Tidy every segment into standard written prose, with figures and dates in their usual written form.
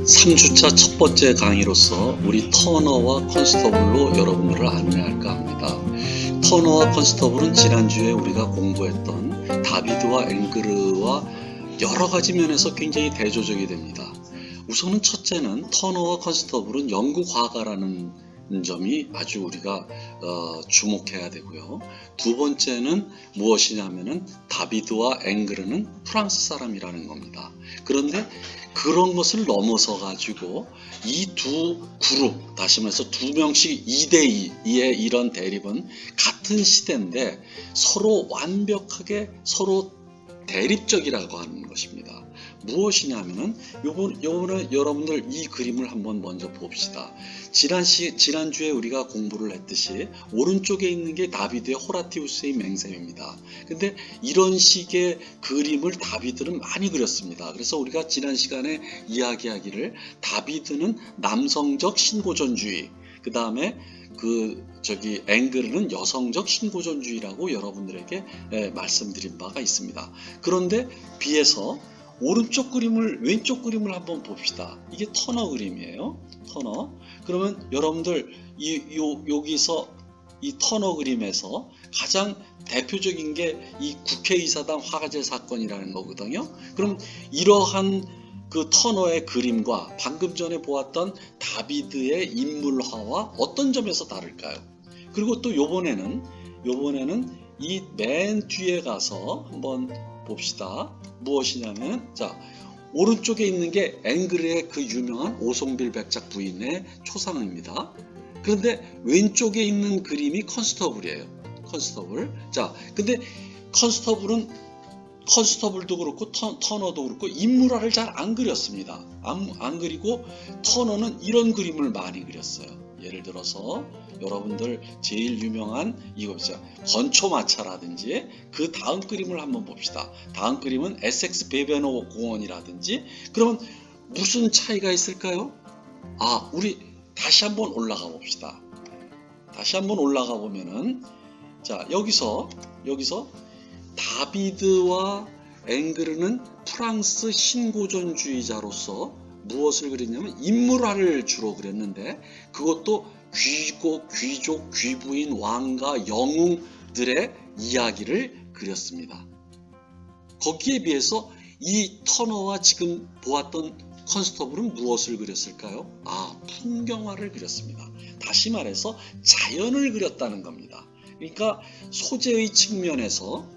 3주차 첫 번째 강의로서 우리 터너와 컨스터블로 여러분들을 안내할까 합니다. 터너와 컨스터블은 지난주에 우리가 공부했던 다비드와 앵그르와 여러 가지 면에서 굉장히 대조적이 됩니다. 우선은 첫째는 터너와 컨스터블은 영국 화가라는 점이 아주 우리가 주목해야 되고요. 두 번째는 무엇이냐면은 다비드와 앵그르는 프랑스 사람이라는 겁니다. 그런데 그런 것을 넘어서 가지고 이 두 그룹, 다시 말해서 두 명씩 2대2의 이런 대립은 같은 시대인데 서로 완벽하게 서로 대립적이라고 하는 것입니다. 무엇이냐면은 요번에 여러분들 이 그림을 한번 먼저 봅시다. 지난주에 우리가 공부를 했듯이 오른쪽에 있는 게 다비드의 호라티우스의 맹세입니다. 근데 이런 식의 그림을 다비드는 많이 그렸습니다. 그래서 우리가 지난 시간에 이야기하기를 다비드는 남성적 신고전주의, 그 다음에 앵그르는 여성적 신고전주의라고 여러분들에게 말씀드린 바가 있습니다. 그런데 비해서 왼쪽 그림을 한번 봅시다. 이게 터너 그림이에요. 터너. 그러면 여러분들 여기서 이 터너 그림에서 가장 대표적인 게 이 국회의사당 화재 사건이라는 거거든요. 그럼 이러한 그 터너의 그림과 방금 전에 보았던 다비드의 인물화와 어떤 점에서 다를까요? 그리고 또 요번에는 이 맨 뒤에 가서 한번 봅시다. 무엇이냐면, 자, 오른쪽에 있는 게 앵그르의 그 유명한 오송빌 백작 부인의 초상입니다. 그런데 왼쪽에 있는 그림이 컨스터블이에요. 컨스터블. 자, 근데 컨스터블도 그렇고 터너도 그렇고 인물화를 잘 안 그렸습니다. 안 그리고 터너는 이런 그림을 많이 그렸어요. 예를 들어서 여러분들 제일 유명한 이거 보세요. 건초마차라든지 그 다음 그림을 한번 봅시다. 다음 그림은 에섹스 베베노 공원이라든지. 그러면 무슨 차이가 있을까요? 우리 다시 한번 올라가 봅시다. 다시 한번 올라가 보면은, 자, 여기서 다비드와 앵그르는 프랑스 신고전주의자로서 무엇을 그렸냐면 인물화를 주로 그렸는데, 그것도 귀족, 귀부인, 왕가, 영웅들의 이야기를 그렸습니다. 거기에 비해서 이 터너와 지금 보았던 컨스터블은 무엇을 그렸을까요? 풍경화를 그렸습니다. 다시 말해서 자연을 그렸다는 겁니다. 그러니까 소재의 측면에서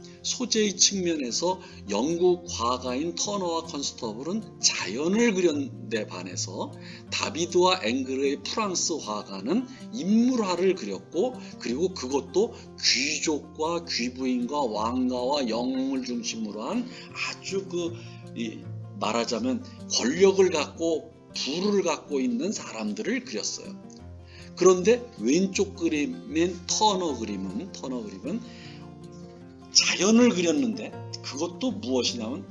영국 화가인 터너와 컨스터블은 자연을 그렸는데 반해서 다비드와 앵그르의 프랑스 화가는 인물화를 그렸고, 그리고 그것도 귀족과 귀부인과 왕가와 영웅을 중심으로 한 아주 말하자면 권력을 갖고 부를 갖고 있는 사람들을 그렸어요. 그런데 왼쪽 그림인 터너 그림은 자연을 그렸는데, 그것도 무엇이냐면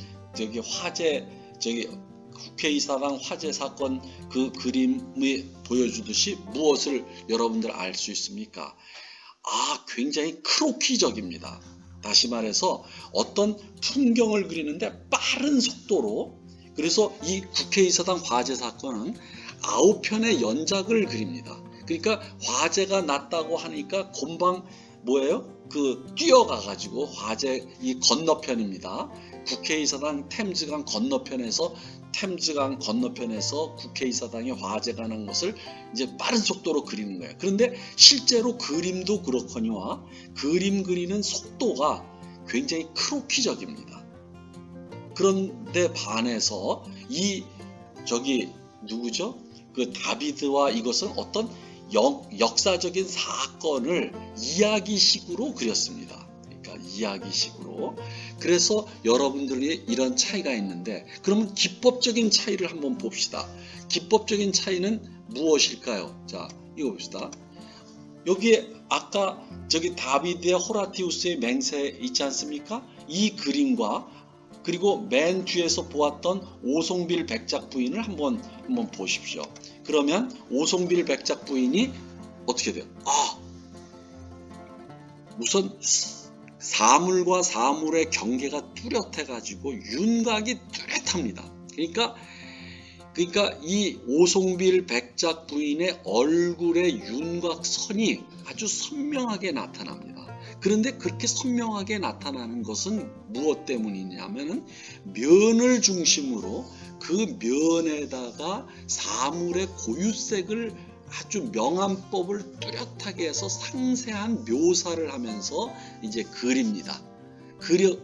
국회의사당 화재 사건 그 그림이 보여주듯이 무엇을 여러분들 알 수 있습니까? 굉장히 크로키적입니다. 다시 말해서 어떤 풍경을 그리는데 빠른 속도로, 그래서 이 국회의사당 화재 사건은 9편의 연작을 그립니다. 그러니까 화재가 났다고 하니까 금방 뛰어가가지고 화재 이 건너편입니다. 국회의사당 템즈강 건너편에서 국회의사당에 화재가 난 것을 이제 빠른 속도로 그리는 거예요. 그런데 실제로 그림도 그렇거니와 그림 그리는 속도가 굉장히 크로키적입니다. 그런데 반해서 누구죠? 그 다비드와 이것은 어떤 역사적인 사건을 이야기식으로 그렸습니다. 그러니까 이야기식으로. 그래서 여러분들이 이런 차이가 있는데, 그러면 기법적인 차이를 한번 봅시다. 기법적인 차이는 무엇일까요? 자, 이거 봅시다. 여기에 아까 다비드의 호라티우스의 맹세 있지 않습니까? 이 그림과 그리고 맨 뒤에서 보았던 오송빌 백작 부인을 한번 보십시오. 그러면 오송빌 백작 부인이 어떻게 돼요? 우선 사물과 사물의 경계가 뚜렷해 가지고 윤곽이 뚜렷합니다. 그러니까 그러니까 이 오송빌 백작 부인의 얼굴의 윤곽선이 아주 선명하게 나타납니다. 그런데 그렇게 선명하게 나타나는 것은 무엇 때문이냐면은 면을 중심으로 그 면에다가 사물의 고유색을 아주 명암법을 뚜렷하게 해서 상세한 묘사를 하면서 이제 그립니다.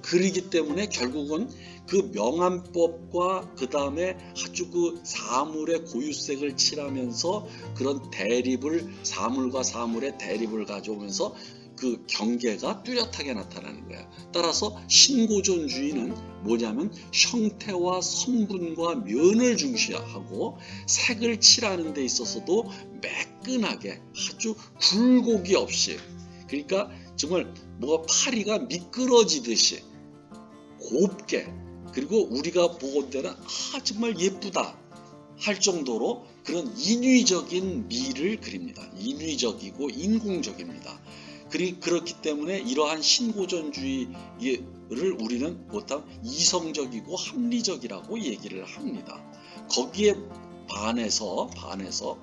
그리기 때문에 결국은 그 명암법과 그 다음에 아주 그 사물의 고유색을 칠하면서 그런 대립을, 사물과 사물의 대립을 가져오면서 그 경계가 뚜렷하게 나타나는 거야. 따라서 신고전주의는 뭐냐면 형태와 성분과 면을 중시하고 색을 칠하는 데 있어서도 매끈하게 아주 굴곡이 없이, 그러니까 정말 뭐가 파리가 미끄러지듯이 곱게, 그리고 우리가 보건 때는 정말 예쁘다 할 정도로 그런 인위적인 미를 그립니다. 인위적이고 인공적입니다. 그렇기 때문에 이러한 신고전주의를 우리는 보통 이성적이고 합리적이라고 얘기를 합니다. 거기에 반해서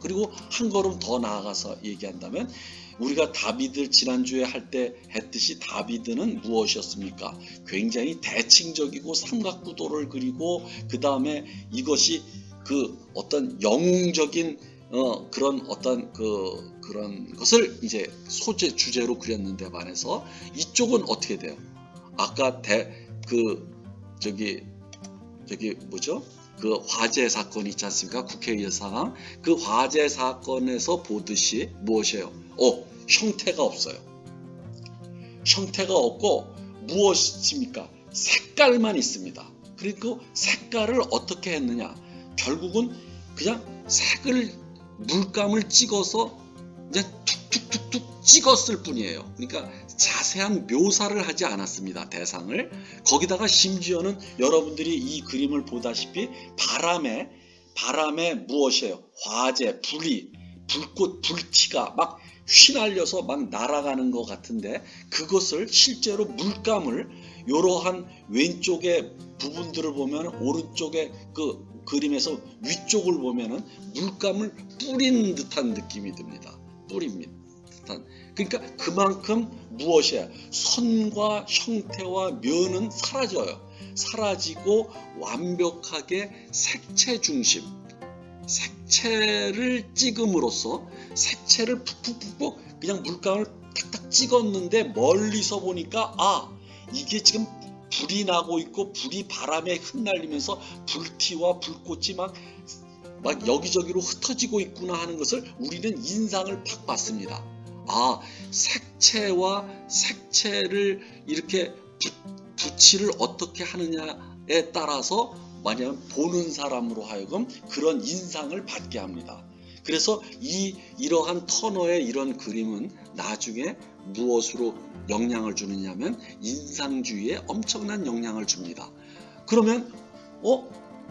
그리고 한 걸음 더 나아가서 얘기한다면 우리가 다비드 지난주에 할 때 했듯이 다비드는 무엇이었습니까? 굉장히 대칭적이고 삼각구도를 그리고 그 다음에 이것이 그 어떤 영웅적인 그런 어떤 그런 것을 이제 소재 주제로 그렸는데 반해서 이쪽은 어떻게 돼요? 아까 저기 뭐죠? 그 화재 사건 있지 않습니까? 국회의사상 그 화재 사건에서 보듯이 무엇이에요? 형태가 없어요. 형태가 없고 무엇입니까? 색깔만 있습니다. 그리고 색깔을 어떻게 했느냐? 결국은 그냥 물감을 찍어서 그냥 툭툭툭툭 찍었을 뿐이에요. 그러니까 자세한 묘사를 하지 않았습니다. 대상을. 거기다가 심지어는 여러분들이 이 그림을 보다시피 바람에 무엇이에요? 화재, 불꽃, 불티가 막 휘날려서 막 날아가는 것 같은데 그것을 실제로 물감을 이러한 왼쪽의 부분들을 보면 오른쪽에 그 그림에서 위쪽을 보면은 물감을 뿌린 듯한 느낌이 듭니다. 뿌립니다. 그러니까 그만큼 무엇이야? 선과 형태와 면은 사라져요. 사라지고 완벽하게 색채 중심, 색채를 찍음으로써 색채를 푹푹푹 그냥 물감을 탁탁 찍었는데 멀리서 보니까 이게 지금 불이 나고 있고 불이 바람에 흩날리면서 불티와 불꽃이 막 여기저기로 흩어지고 있구나 하는 것을 우리는 인상을 팍 받습니다. 색채와 색채를 이렇게 붙이를 어떻게 하느냐에 따라서 만약 보는 사람으로 하여금 그런 인상을 받게 합니다. 그래서 이러한 터너의 이런 그림은 나중에 무엇으로 영향을 주느냐면 인상주의에 엄청난 영향을 줍니다. 그러면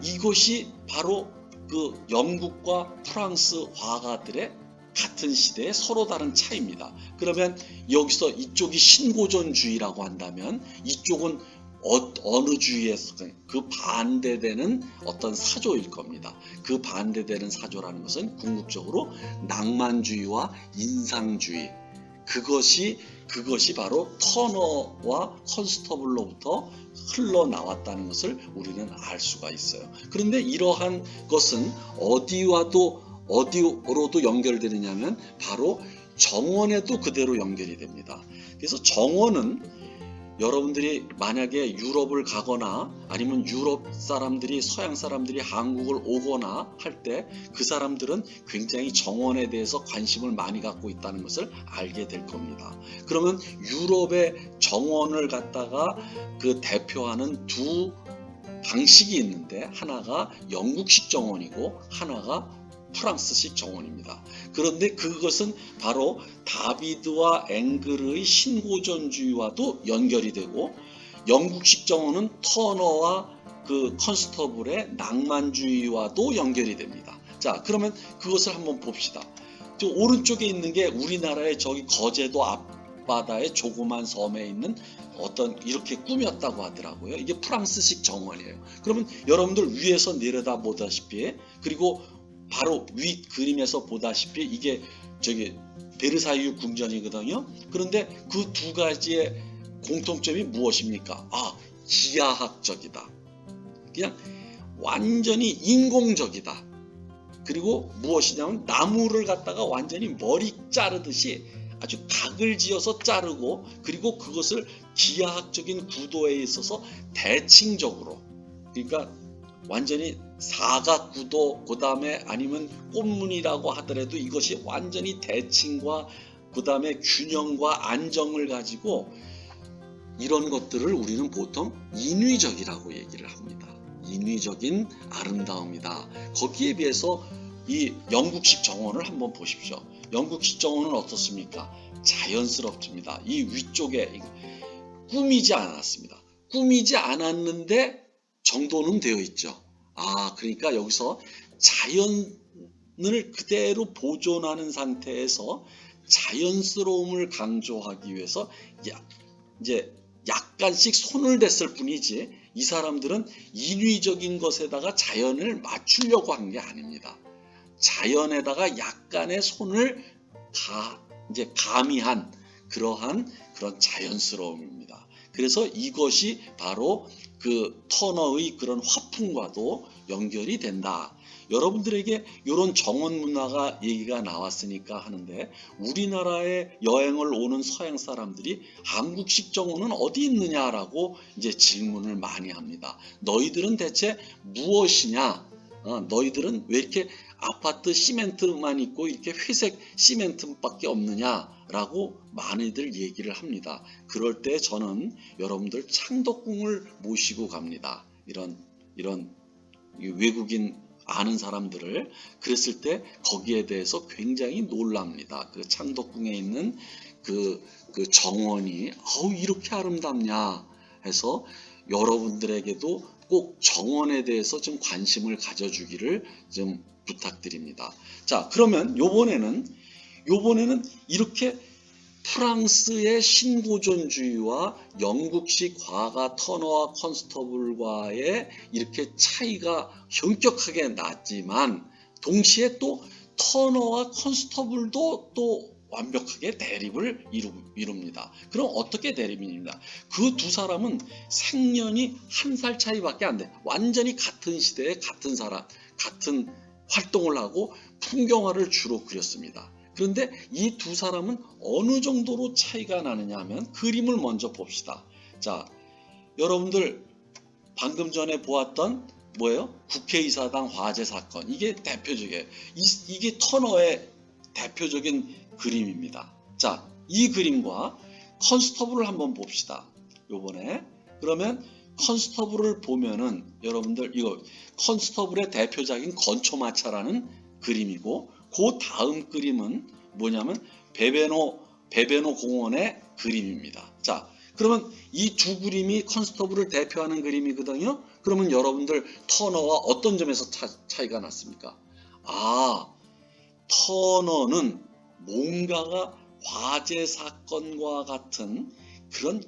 이것이 바로 그 영국과 프랑스 화가들의 같은 시대에 서로 다른 차이입니다. 그러면 여기서 이쪽이 신고전주의라고 한다면 이쪽은 어느 주의에서 그 반대되는 어떤 사조일 겁니다. 그 반대되는 사조라는 것은 궁극적으로 낭만주의와 인상주의, 그것이 바로 터너와 컨스터블로부터 흘러나왔다는 것을 우리는 알 수가 있어요. 그런데 이러한 것은 어디로도 연결되느냐면 바로 정원에도 그대로 연결이 됩니다. 그래서 정원은 여러분들이 만약에 유럽을 가거나 아니면 유럽 사람들이 서양 사람들이 한국을 오거나 할 때 그 사람들은 굉장히 정원에 대해서 관심을 많이 갖고 있다는 것을 알게 될 겁니다. 그러면 유럽의 정원을 갖다가 그 대표하는 두 방식이 있는데 하나가 영국식 정원이고 하나가 프랑스식 정원입니다. 그런데 그것은 바로 다비드와 앵그르의 신고전주의와도 연결이 되고 영국식 정원은 터너와 그 컨스터블의 낭만주의와도 연결이 됩니다. 자, 그러면 그것을 한번 봅시다. 오른쪽에 있는 게 우리나라의 저기 거제도 앞 앞바다의 조그만 섬에 있는 어떤 이렇게 꾸몄다고 하더라고요. 이게 프랑스식 정원이에요. 그러면 여러분들 위에서 내려다 보다시피, 그리고 바로 위 그림에서 보다시피 이게 저기 베르사유 궁전이거든요. 그런데 그 두 가지의 공통점이 무엇입니까? 기하학적이다. 그냥 완전히 인공적이다. 그리고 무엇이냐면 나무를 갖다가 완전히 머리 자르듯이 아주 각을 지어서 자르고, 그리고 그것을 기하학적인 구도에 있어서 대칭적으로, 그러니까 완전히 사각구도, 그 다음에 아니면 꽃무늬라고 하더라도 이것이 완전히 대칭과 그 다음에 균형과 안정을 가지고, 이런 것들을 우리는 보통 인위적이라고 얘기를 합니다. 인위적인 아름다움이다. 거기에 비해서 이 영국식 정원을 한번 보십시오. 영국식 정원은 어떻습니까? 자연스럽습니다. 이 위쪽에 꾸미지 않았습니다. 꾸미지 않았는데 정돈은 되어 있죠. 그러니까 여기서 자연을 그대로 보존하는 상태에서 자연스러움을 강조하기 위해서 이제 약간씩 손을 댔을 뿐이지, 이 사람들은 인위적인 것에다가 자연을 맞추려고 한 게 아닙니다. 자연에다가 약간의 손을 이제 가미한 그런 자연스러움입니다. 그래서 이것이 바로 그 터너의 그런 화풍과도 연결이 된다. 여러분들에게 이런 정원 문화가 얘기가 나왔으니까 하는데, 우리나라에 여행을 오는 서양 사람들이 한국식 정원은 어디 있느냐라고 이제 질문을 많이 합니다. 너희들은 대체 무엇이냐? 너희들은 왜 이렇게 아파트 시멘트만 있고 이렇게 회색 시멘트밖에 없느냐라고 많이들 얘기를 합니다. 그럴 때 저는 여러분들 창덕궁을 모시고 갑니다. 이런 외국인 아는 사람들을. 그랬을 때 거기에 대해서 굉장히 놀랍니다. 그 창덕궁에 있는 그 정원이 이렇게 아름답냐 해서 여러분들에게도 꼭 정원에 대해서 좀 관심을 가져주기를 좀 부탁드립니다. 자, 그러면 요번에는 이렇게 프랑스의 신고전주의와 영국식 화가 터너와 컨스터블과의 이렇게 차이가 현격하게 났지만, 동시에 또 터너와 컨스터블도 또 완벽하게 대립을 이룹니다. 그럼 어떻게 대립입니다? 그 두 사람은 생년이 1살 차이밖에 안 돼. 완전히 같은 시대에 같은 사람, 같은 활동을 하고 풍경화를 주로 그렸습니다. 그런데 이 두 사람은 어느 정도로 차이가 나느냐 하면, 그림을 먼저 봅시다. 자, 여러분들 방금 전에 보았던 뭐예요? 국회의사당 화재 사건. 이게 대표적이에요. 이게 터너의 대표적인 그림입니다. 자, 이 그림과 컨스터블을 한번 봅시다. 요번에. 그러면 컨스터블을 보면은 여러분들 이거 컨스터블의 대표작인 건초마차라는 그림이고, 그 다음 그림은 뭐냐면 베베노 공원의 그림입니다. 자, 그러면 이 두 그림이 컨스터블을 대표하는 그림이거든요. 그러면 여러분들 터너와 어떤 점에서 차이가 났습니까? 터너는 뭔가가 화재 사건과 같은 그런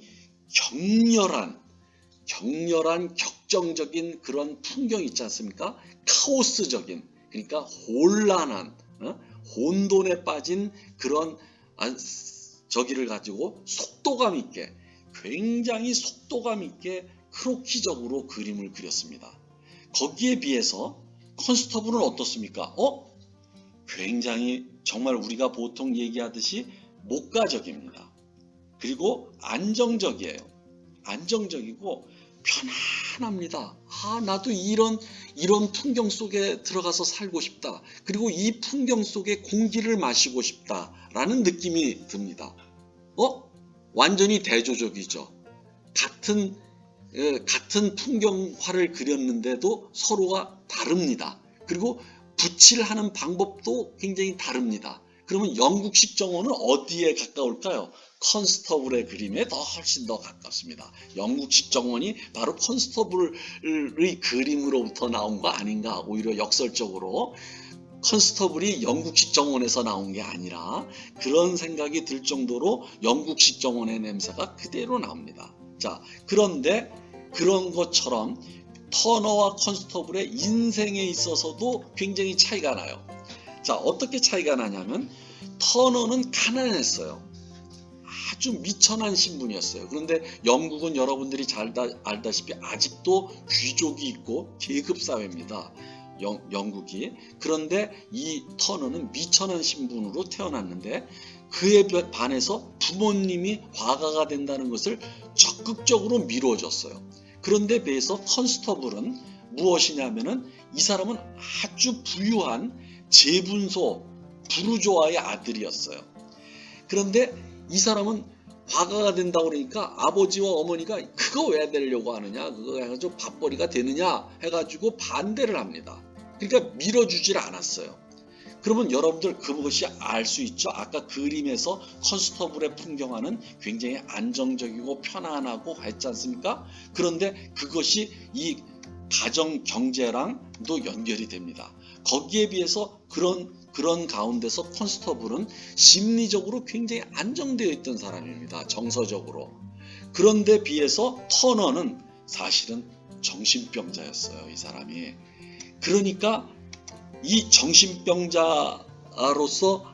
격렬한 격정적인 그런 풍경 있지 않습니까? 카오스적인, 그러니까 혼란한, 혼돈에 빠진 그런 저기를 가지고 속도감 있게, 굉장히 속도감 있게 크로키적으로 그림을 그렸습니다. 거기에 비해서 컨스터블은 어떻습니까? 굉장히 정말 우리가 보통 얘기하듯이 목가적입니다. 그리고 안정적이에요. 안정적이고 편안합니다. 나도 이런 풍경 속에 들어가서 살고 싶다. 그리고 이 풍경 속에 공기를 마시고 싶다라는 느낌이 듭니다. 완전히 대조적이죠. 같은 풍경화를 그렸는데도 서로가 다릅니다. 그리고 붓칠하는 방법도 굉장히 다릅니다. 그러면 영국식 정원은 어디에 가까울까요? 컨스터블의 그림에 훨씬 더 가깝습니다. 영국식 정원이 바로 컨스터블의 그림으로부터 나온 거 아닌가, 오히려 역설적으로. 컨스터블이 영국식 정원에서 나온 게 아니라 그런 생각이 들 정도로 영국식 정원의 냄새가 그대로 나옵니다. 자, 그런데 그런 것처럼 터너와 컨스터블의 인생에 있어서도 굉장히 차이가 나요. 자, 어떻게 차이가 나냐면 터너는 가난했어요. 아주 미천한 신분이었어요. 그런데 영국은 여러분들이 잘 알다시피 아직도 귀족이 있고 계급 사회입니다. 영국이. 그런데 이 터너는 미천한 신분으로 태어났는데 그에 반해서 부모님이 화가가 된다는 것을 적극적으로 미뤄줬어요. 그런데 비해서 컨스터블은 무엇이냐면은 이 사람은 아주 부유한 제분소 부르조아의 아들이었어요. 그런데 이 사람은 화가가 된다고 그러니까 아버지와 어머니가 그거 왜 되려고 하느냐, 그거 해가지고 밥벌이가 되느냐 해가지고 반대를 합니다. 그러니까 밀어주질 않았어요. 그러면 여러분들 그것이 알 수 있죠. 아까 그림에서 컨스터블의 풍경화는 굉장히 안정적이고 편안하고 했지 않습니까? 그런데 그것이 이 가정 경제랑도 연결이 됩니다. 거기에 비해서 그런 가운데서 컨스터블은 심리적으로 굉장히 안정되어 있던 사람입니다. 정서적으로. 그런데 비해서 터너는 사실은 정신병자였어요. 이 사람이. 그러니까 이 정신병자로서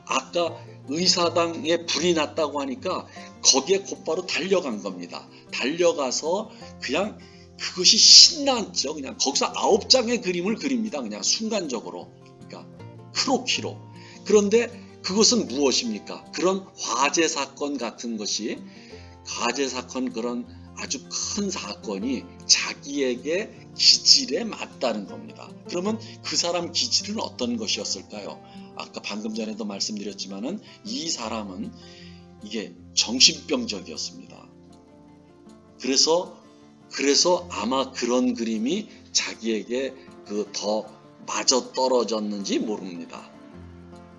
아까 의사당에 불이 났다고 하니까 거기에 곧바로 달려간 겁니다. 달려가서 그냥 그것이 신났죠. 그냥 거기서 9장의 그림을 그립니다. 그냥 순간적으로. 그러니까 크로키로. 그런데 그것은 무엇입니까? 그런 화재 사건 같은 것이 화재 사건 그런 아주 큰 사건이 자기에게 기질에 맞다는 겁니다. 그러면 그 사람 기질은 어떤 것이었을까요? 아까 방금 전에도 말씀드렸지만은 이 사람은 이게 정신병적이었습니다. 그래서 아마 그런 그림이 자기에게 더 맞아 떨어졌는지 모릅니다.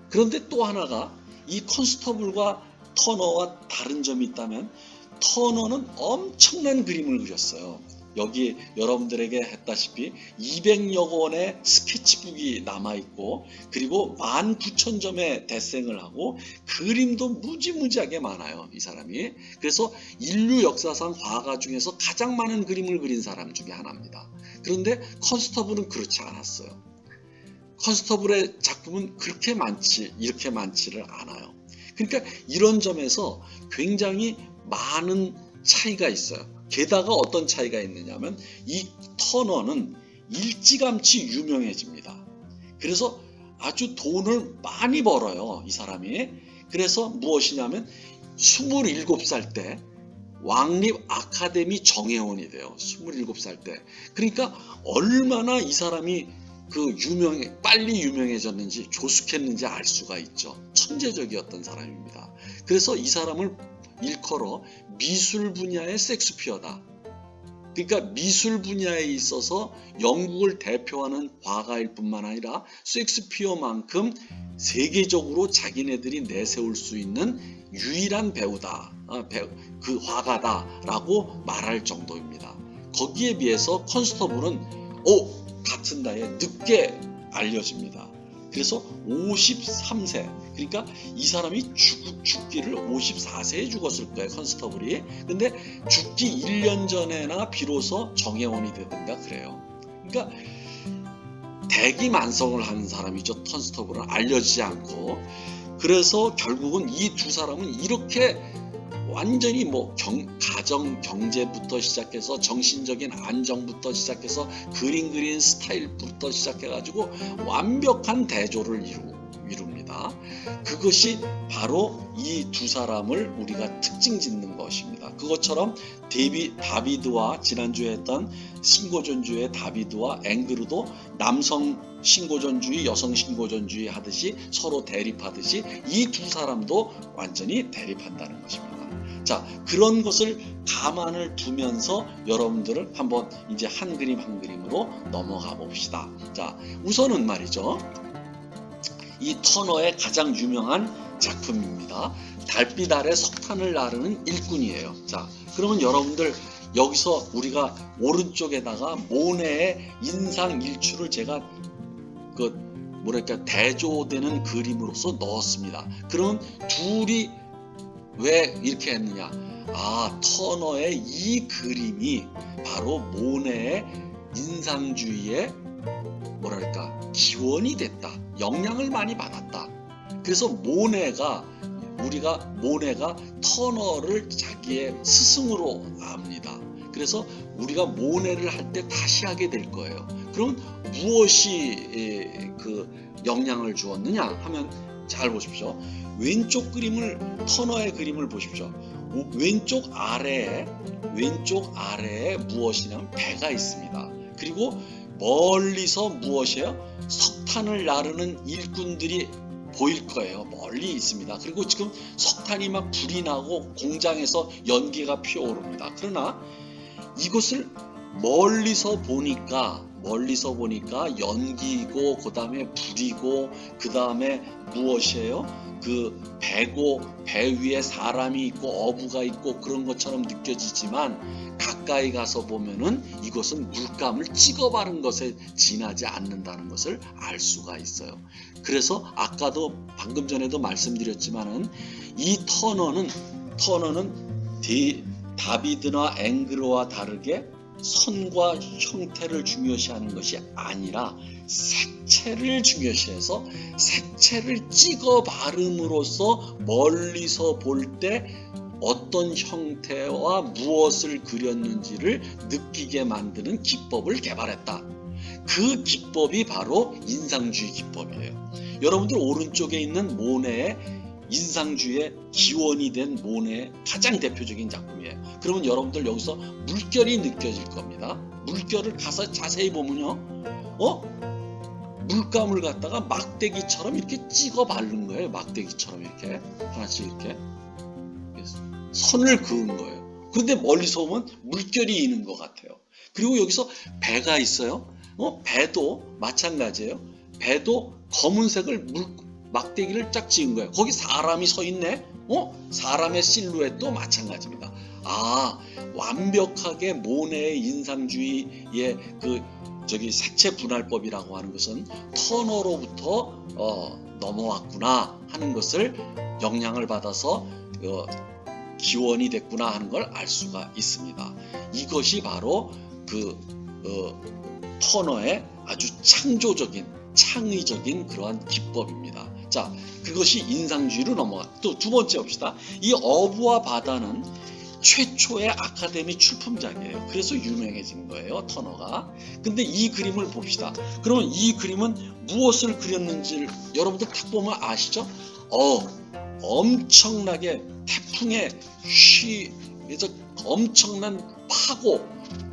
그런데 또 하나가 이 컨스터블과 터너와 다른 점이 있다면 터너는 엄청난 그림을 그렸어요. 여기 여러분들에게 했다시피 200여 권의 스케치북이 남아있고 그리고 19,000점의 데생을 하고 그림도 무지무지하게 많아요. 이 사람이. 그래서 인류 역사상 화가 중에서 가장 많은 그림을 그린 사람 중에 하나입니다. 그런데 컨스터블은 그렇지 않았어요. 컨스터블의 작품은 이렇게 많지를 않아요. 그러니까 이런 점에서 굉장히 많은 차이가 있어요. 게다가 어떤 차이가 있느냐면 이 터너는 일찌감치 유명해집니다. 그래서 아주 돈을 많이 벌어요. 이 사람이. 그래서 무엇이냐면 27살 때 왕립 아카데미 정회원이 돼요. 27살 때. 그러니까 얼마나 이 사람이 빨리 유명해졌는지 조숙했는지 알 수가 있죠. 천재적이었던 사람입니다. 그래서 이 사람을 일컬어 미술 분야의 섹스피어다. 그러니까 미술 분야에 있어서 영국을 대표하는 화가일 뿐만 아니라 섹스피어만큼 세계적으로 자기네들이 내세울 수 있는 유일한 배우다. 그 화가다라고 말할 정도입니다. 거기에 비해서 컨스터블은 같은 나이에 늦게 알려집니다. 그래서 53세, 그러니까 이 사람이 죽기를 54세에 죽었을 거예요. 컨스터블이. 근데 죽기 1년 전에나 비로소 정회원이 되든가 그래요. 그러니까 대기만성을 하는 사람이죠. 컨스터블은 알려지지 않고. 그래서 결국은 이 두 사람은 이렇게 완전히 가정 경제부터 시작해서 정신적인 안정부터 시작해서 그림 그리는 스타일부터 시작해가지고 완벽한 대조를 이룹니다. 그것이 바로 이 두 사람을 우리가 특징 짓는 것입니다. 그것처럼 다비드와 지난주에 했던 신고전주의 다비드와 앵그르도 남성 신고전주의, 여성 신고전주의 하듯이 서로 대립하듯이 이 두 사람도 완전히 대립한다는 것입니다. 자, 그런 것을 감안을 두면서 여러분들을 한번 이제 한 그림 한 그림으로 넘어가 봅시다. 자, 우선은 말이죠. 이 터너의 가장 유명한 작품입니다. 달빛 아래 석탄을 나르는 일꾼이에요. 자, 그러면 여러분들 여기서 우리가 오른쪽에다가 모네의 인상 일출을 제가 뭐랄까 대조되는 그림으로서 넣었습니다. 그러면 둘이 왜 이렇게 했느냐? 아, 터너의 이 그림이 바로 모네의 인상주의의 뭐랄까 기원이 됐다. 영향을 많이 받았다. 그래서 모네가 터너를 자기의 스승으로 압니다. 그래서 우리가 모네를 할 때 다시 하게 될 거예요. 그럼 무엇이 그 영향을 주었느냐 하면 잘 보십시오. 왼쪽 터너의 그림을 보십시오. 왼쪽 아래에 무엇이냐면 배가 있습니다. 그리고 멀리서 무엇이에요? 석탄을 나르는 일꾼들이 보일 거예요. 멀리 있습니다. 그리고 지금 석탄이 막 불이 나고 공장에서 연기가 피어오릅니다. 그러나 이것을 멀리서 보니까 연기고 그 다음에 불이고 그 다음에 무엇이에요? 그 배고 배 위에 사람이 있고 어부가 있고 그런 것처럼 느껴지지만 가까이 가서 보면은 이것은 물감을 찍어 바른 것에 지나지 않는다는 것을 알 수가 있어요. 그래서 아까도 방금 전에도 말씀드렸지만은 이 터너는 다비드나 앵그르와 다르게 선과 형태를 중요시하는 것이 아니라 색채를 중요시해서 색채를 찍어 바름으로써 멀리서 볼 때 어떤 형태와 무엇을 그렸는지를 느끼게 만드는 기법을 개발했다. 그 기법이 바로 인상주의 기법이에요. 여러분들 오른쪽에 있는 모네의 인상주의의 기원이 된 모네의 가장 대표적인 작품이에요. 그러면 여러분들 여기서 물결이 느껴질 겁니다. 물결을 가서 자세히 보면요, 물감을 갖다가 막대기처럼 이렇게 찍어 바른 거예요. 막대기처럼 이렇게 하나씩 이렇게 선을 그은 거예요. 그런데 멀리서 보면 물결이 있는 것 같아요. 그리고 여기서 배가 있어요. 배도 마찬가지예요. 배도 검은색을 막대기를 쫙 찍은 거예요. 거기 사람이 서 있네. 사람의 실루엣도 마찬가지입니다. 아, 완벽하게 모네의 인상주의의 색채 분할법이라고 하는 것은 터너로부터 넘어왔구나 하는 것을 영향을 받아서 기원이 됐구나 하는 걸 알 수가 있습니다. 이것이 바로 터너의 아주 창의적인 그러한 기법입니다. 자, 그것이 인상주의로 넘어가. 또 두 번째 봅시다. 이 어부와 바다는 최초의 아카데미 출품작이에요. 그래서 유명해진 거예요, 터너가. 근데 이 그림을 봅시다. 그러면 이 그림은 무엇을 그렸는지를 여러분들 딱 보면 아시죠? 엄청나게 태풍에 그래서 엄청난 파고,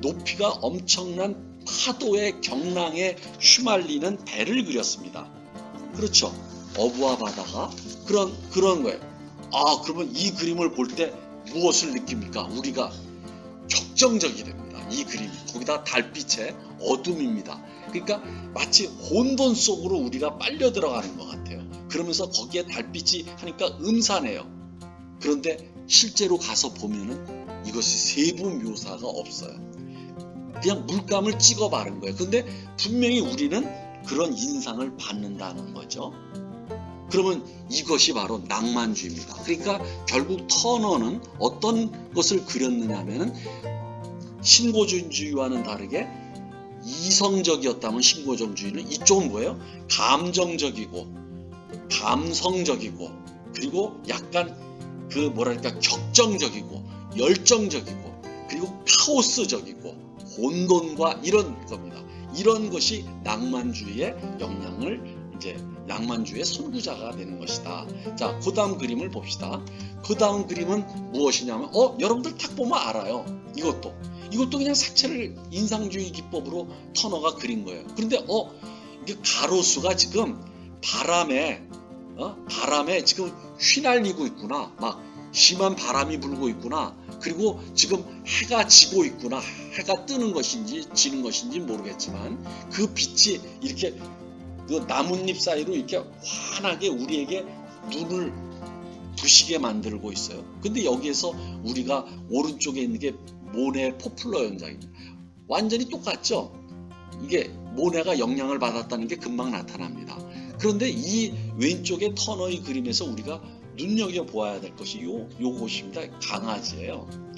높이가 엄청난 파도의 경랑에 휘말리는 배를 그렸습니다. 그렇죠? 어부와 바다가 그런 거예요. 아, 그러면 이 그림을 볼 때 무엇을 느낍니까? 우리가 격정적이 됩니다. 이 그림이. 거기다 달빛의 어둠입니다. 그러니까 마치 혼돈 속으로 우리가 빨려 들어가는 것 같아요. 그러면서 거기에 달빛이 하니까 음산해요. 그런데 실제로 가서 보면은 이것이 세부 묘사가 없어요. 그냥 물감을 찍어 바른 거예요. 근데 분명히 우리는 그런 인상을 받는다는 거죠. 그러면 이것이 바로 낭만주의입니다. 그러니까 결국 터너는 어떤 것을 그렸느냐 하면은 신고전주의와는 다르게 이성적이었다면 신고전주의는 이쪽은 뭐예요? 감정적이고 감성적이고 그리고 약간 격정적이고 열정적이고 그리고 카오스적이고 혼돈과 이런 겁니다. 이런 것이 낭만주의의 영향을 낭만주의의 선구자가 되는 것이다. 자, 그 다음 그림을 봅시다. 그 다음 그림은 무엇이냐면 여러분들 딱 보면 알아요. 이것도 그냥 색채를 인상주의 기법으로 터너가 그린 거예요. 그런데 이게 가로수가 지금 바람에 지금 휘날리고 있구나. 막 심한 바람이 불고 있구나. 그리고 지금 해가 지고 있구나. 해가 뜨는 것인지 지는 것인지 모르겠지만 그 빛이 이렇게 그 나뭇잎 사이로 이렇게 환하게 우리에게 눈을 부시게 만들고 있어요. 근데 여기에서 우리가 오른쪽에 있는 게 모네 포플러 현장입니다. 완전히 똑같죠? 이게 모네가 영향을 받았다는 게 금방 나타납니다. 그런데 이 왼쪽의 터너의 그림에서 우리가 눈여겨보아야 될 것이 요것입니다. 강아지예요.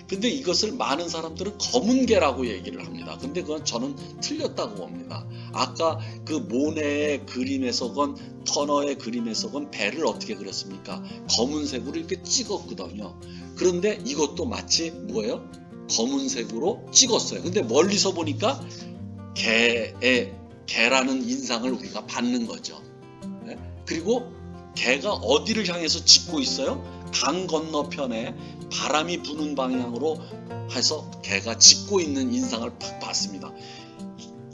근데 이것을 많은 사람들은 검은 개라고 얘기를 합니다. 근데 그건 저는 틀렸다고 봅니다. 아까 그 모네의 그림에서건 터너의 그림에서건 배를 어떻게 그렸습니까? 검은색으로 이렇게 찍었거든요. 그런데 이것도 마치 뭐예요? 검은색으로 찍었어요. 근데 멀리서 보니까 개라는 인상을 우리가 받는 거죠. 네? 그리고 개가 어디를 향해서 짖고 있어요? 강 건너편에 바람이 부는 방향으로 해서 개가 짖고 있는 인상을 받습니다.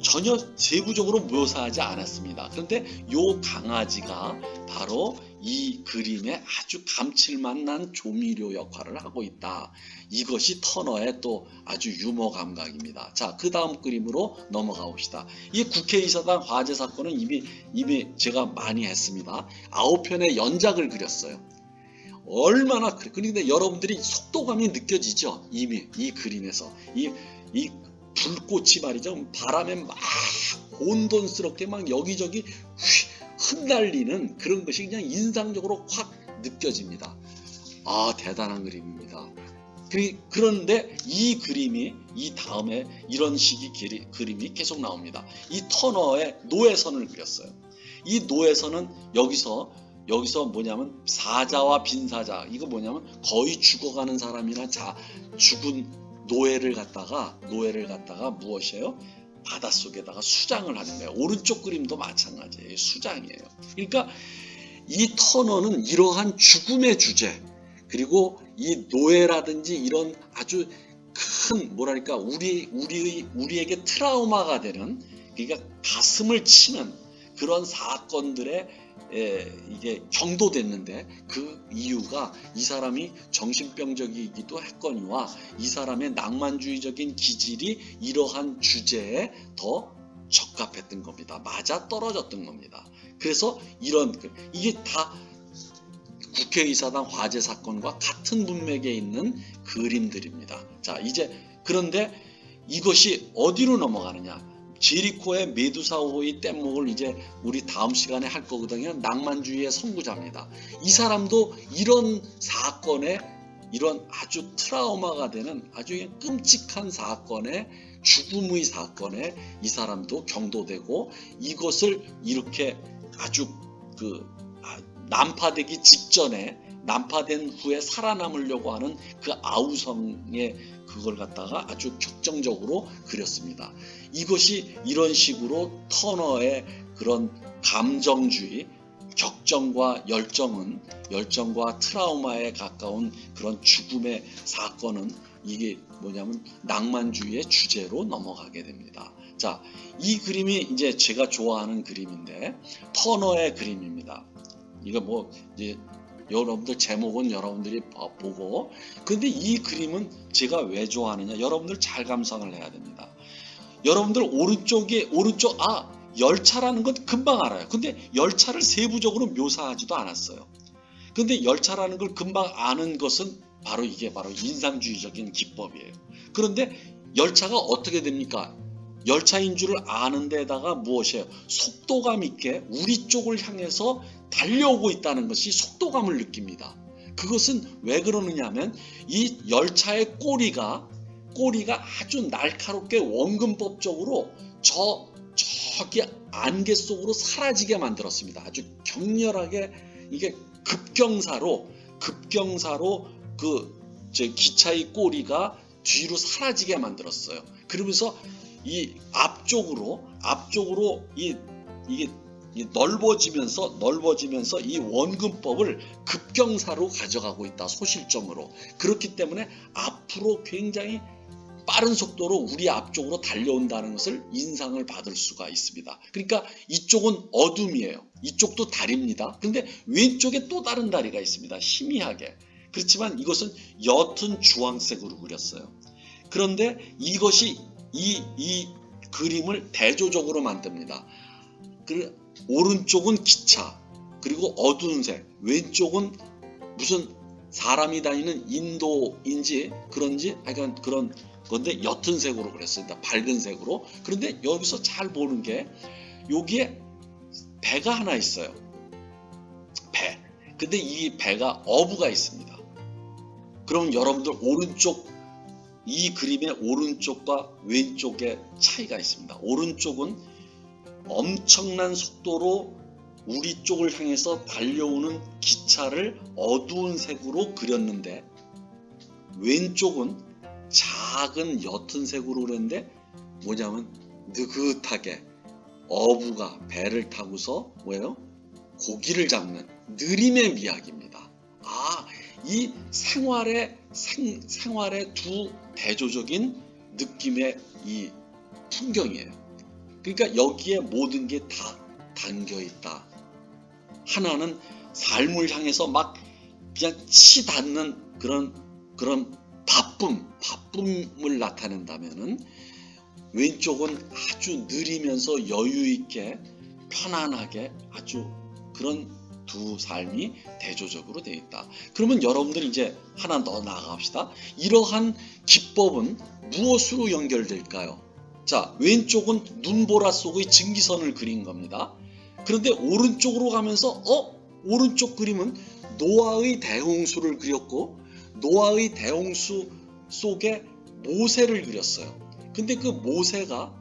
전혀 세부적으로 묘사하지 않았습니다. 그런데 요 강아지가 바로 이 그림에 아주 감칠맛 난 조미료 역할을 하고 있다. 이것이 터너의 또 아주 유머 감각입니다. 자, 그 다음 그림으로 넘어가 봅시다. 이 국회의사당 화재 사건은 이미 제가 많이 했습니다. 9편의 연작을 그렸어요. 얼마나 그런데 여러분들이 속도감이 느껴지죠? 이미 이 그림에서 이 불꽃이 말이죠. 바람에 막 혼돈스럽게 막 여기저기 흩날리는 그런 것이 그냥 인상적으로 확 느껴집니다. 아, 대단한 그림입니다. 그런데 이 그림이 이 다음에 이런 식의 그림이 계속 나옵니다. 이 터너의 노회선을 그렸어요. 이 노회선은 여기서 뭐냐면 사자와 빈사자, 이거 뭐냐면 거의 죽어가는 사람이나 죽은 노예를 갖다가 무엇이에요? 바닷속에다가 수장을 하는 거예요. 오른쪽 그림도 마찬가지예요. 수장이에요. 그러니까 이 터너는 이러한 죽음의 주제, 그리고 이 노예라든지 이런 아주 큰 뭐랄까 우리에게 트라우마가 되는, 그러니까 가슴을 치는 그런 사건들에 이게 경도됐는데, 그 이유가 이 사람이 정신병적이기도 했거니와 이 사람의 낭만주의적인 기질이 이러한 주제에 더 적합했던 겁니다. 맞아 떨어졌던 겁니다. 그래서 이게 다 국회의사당 화재 사건과 같은 문맥에 있는 그림들입니다. 자, 그런데 이것이 어디로 넘어가느냐? 제리코의 메두사호의 뗏목을 이제 우리 다음 시간에 할 거거든요. 낭만주의의 선구자입니다. 이 사람도 이런 사건에, 이런 아주 트라우마가 되는 아주 끔찍한 사건에, 죽음의 사건에 이 사람도 경도되고, 이것을 이렇게 아주 난파되기 직전에, 난파된 후에 살아남으려고 하는 그 아우성의 그걸 갖다가 아주 격정적으로 그렸습니다. 이것이 이런 식으로 터너의 그런 감정주의, 격정과 열정과 트라우마에 가까운 그런 죽음의 사건은 이게 뭐냐면 낭만주의의 주제로 넘어가게 됩니다. 자, 이 그림이 이제 제가 좋아하는 그림인데 터너의 그림입니다. 이거 이제 여러분들 제목은 여러분들이 보고, 근데 이 그림은 제가 왜 좋아하느냐, 여러분들 잘 감상을 해야 됩니다. 여러분들 열차라는 건 금방 알아요. 근데 열차를 세부적으로 묘사하지도 않았어요. 근데 열차라는 걸 금방 아는 것은 바로 인상주의적인 기법이에요. 그런데 열차가 어떻게 됩니까? 열차인 줄을 아는 데다가 무엇이에요? 속도감 있게 우리 쪽을 향해서 달려오고 있다는 것이 속도감을 느낍니다. 그것은 왜 그러느냐 하면 이 열차의 꼬리가 아주 날카롭게 원근법적으로 저기 안개 속으로 사라지게 만들었습니다. 아주 격렬하게 이게 급경사로 기차의 꼬리가 뒤로 사라지게 만들었어요. 그러면서 이 앞쪽으로 이게 넓어지면서 이 원근법을 급경사로 가져가고 있다, 소실점으로. 그렇기 때문에 앞으로 굉장히 빠른 속도로 우리 앞쪽으로 달려온다는 것을 인상을 받을 수가 있습니다. 그러니까 이쪽은 어둠이에요. 이쪽도 달입니다. 그런데 왼쪽에 또 다른 다리가 있습니다. 희미하게. 그렇지만 이것은 옅은 주황색으로 그렸어요. 그런데 이것이 이 그림을 대조적으로 만듭니다. 오른쪽은 기차, 그리고 어두운 색, 왼쪽은 무슨 사람이 다니는 인도인지 그런지 하여간 그런 그런데 옅은 색으로 그렸습니다. 밝은 색으로. 그런데 여기서 잘 보는 게 여기에 배가 하나 있어요. 배. 근데 이 배가 어부가 있습니다. 그럼 여러분들 오른쪽 이 그림의 오른쪽과 왼쪽에 차이가 있습니다. 오른쪽은 엄청난 속도로 우리 쪽을 향해서 달려오는 기차를 어두운 색으로 그렸는데 왼쪽은 작은 옅은 색으로 그렸는데 뭐냐면 느긋하게 어부가 배를 타고서 뭐예요? 고기를 잡는 느림의 미학입니다. 이 생활의 두 대조적인 느낌의 이 풍경이에요. 그러니까 여기에 모든 게 다 담겨 있다. 하나는 삶을 향해서 막 그냥 치닫는 그런 바쁨을 나타낸다면은 왼쪽은 아주 느리면서 여유 있게 편안하게 아주 그런 두 삶이 대조적으로 되어 있다. 그러면 여러분들 이제 하나 더 나아갑시다. 이러한 기법은 무엇으로 연결될까요? 자, 왼쪽은 눈보라 속의 증기선을 그린 겁니다. 그런데 오른쪽으로 가면서 오른쪽 그림은 노아의 대홍수를 그렸고 노아의 대홍수 속에 모세를 그렸어요. 근데 그 모세가